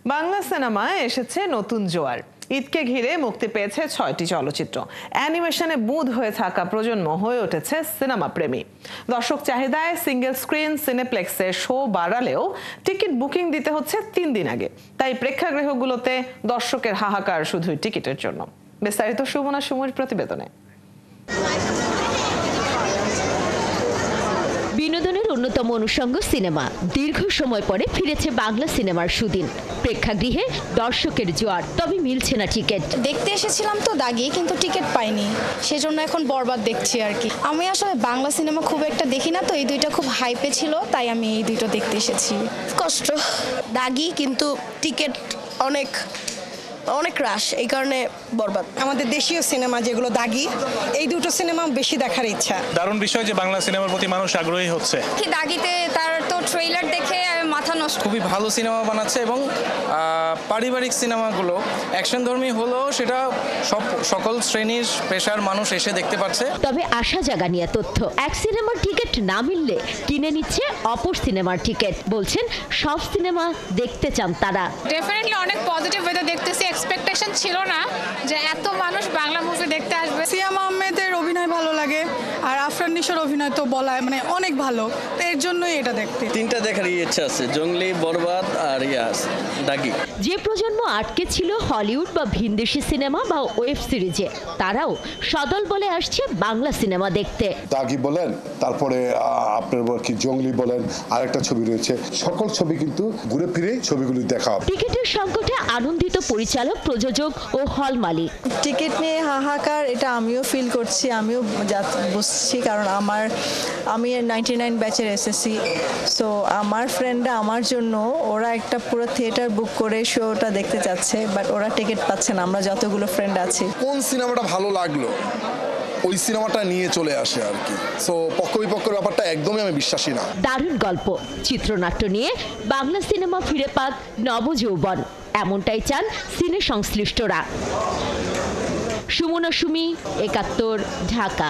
বাংলা সিনেমায় এসেছে নতুন জোয়ার। ঈদকে ঘিরে মুক্তি পেয়েছে 6টি চলচ্চিত্র। অ্যানিমেশনে বুঁদ হয়ে থাকা প্রজন্ম হয়ে উঠেছে সিনেমা প্রেমী। দর্শক চাহিদায় সিঙ্গেল স্ক্রিন সিনেপ্লেক্সে শো বাড়ালেও টিকিট বুকিং দিতে হচ্ছে 3 দিন আগে। তাই প্রেক্ষাগৃহগুলোতে দর্শকের হাহাকার শুধুই টিকিটের জন্য। বিস্তারিত সুমনা সুমুর প্রতিবেদনে। বিনোদনের অন্যতম অনুষঙ্গ সিনেমা দীর্ঘ সময় পরে ফিরেছে বাংলা সিনেমার সুদিন। প্রেক্ষাগৃহে দর্শকের জোয়ার, তবে মিলছে না টিকিট। দেখতে এসেছিলাম তো দাগি, কিন্তু টিকিট পাইনি, সেজন্য এখন বরবাদ দেখছি আর কি। আমি আসলে বাংলা সিনেমা খুব একটা দেখি না, তো এই দুইটা খুব হাইপে ছিল, তাই আমি এই দুইটা দেখতে এসেছি। কষ্ট দাগি, কিন্তু টিকিট অনেক রাশ, এই কারণে বরবাদ। আমাদের দেশীয় সিনেমা যেগুলো দাগি, এই দুটো সিনেমা বেশি দেখার ইচ্ছা। দারুণ বিষয় যে বাংলা সিনেমার প্রতি মানুষ আগ্রহী হচ্ছে। দাগিতে তার তো ট্রেইলার দেখে মাথা নষ্ট। খুবই ভালো সিনেমা বানাচ্ছে এবং পারিবারিক সিনেমাগুলো অ্যাকশনধর্মী হলেও সেটা সকল শ্রেণীর পেশার মানুষ এসে দেখতে পাচ্ছে। তবে আশা জাগানিয়া তথ্য, এক সিনেমার টিকিট না মিললে কিনে নিচ্ছে অপর সিনেমার টিকিট। বলছেন সব সিনেমা দেখতে চান তারা। ডেফিনেটলি অনেক পজিটিভ ওয়েতে দেখতেছি। এক্সপেকটেশন ছিল না যে এত মানুষ বাংলা মুভি দেখতে আসবে। সিয়াম আহমেদের অভিনয় ভালো লাগে, আর আফরান নিশোর অভিনয় তো বলায় অনেক ভালো, তো এর জন্যই এটা দেখতে। তিনটা দেখার ইচ্ছা আছে, জঙ্গলি, বরবাদ আর দাগি। যে প্রজন্ম আটকে ছিল হলিউড বা ভিনদেশি সিনেমা বা ওয়েব সিরিজে, তারাও সদল বলে আসছে বাংলা সিনেমা দেখতে। দাগি বলেন, তারপরে আপনার কি জঙ্গলি বলেন, আরেকটা ছবি রয়েছে, সকল ছবি কিন্তু ঘুরে ফিরে ছবিগুলি দেখা। টিকিটের সংকটে আনন্দিত পরিচালক, প্রযোজক ও হল মালিক। টিকিট নিয়ে হাহাকার, এটা আমিও ফিল করছি, আমিও বুঝছি, কারণ আমি 99 ব্যাচের এসএসসি, সো আমার ফ্রেন্ডরা আমার জন্য ওরা একটা পুরো থিয়েটার বুক করে শোটা দেখতে যাচ্ছে, বাট ওরা টিকিট পাচ্ছে না। আমরা যতগুলো ফ্রেন্ড আছি, কোন সিনেমাটা ভালো লাগলো ওই সিনেমাটা নিয়ে চলে আসে আর কি। সো পক্ষ বিপক্ষের ব্যাপারটা একদমই আমি বিশ্বাসী না। দারুণ গল্প, চিত্রনাট্য নিয়ে বাংলা সিনেমা ফিরে পাক নবযৌবন, এমনটাই চান সিনে সংশ্লিষ্টরা। সুমনা সুমি, ৭১, ঢাকা।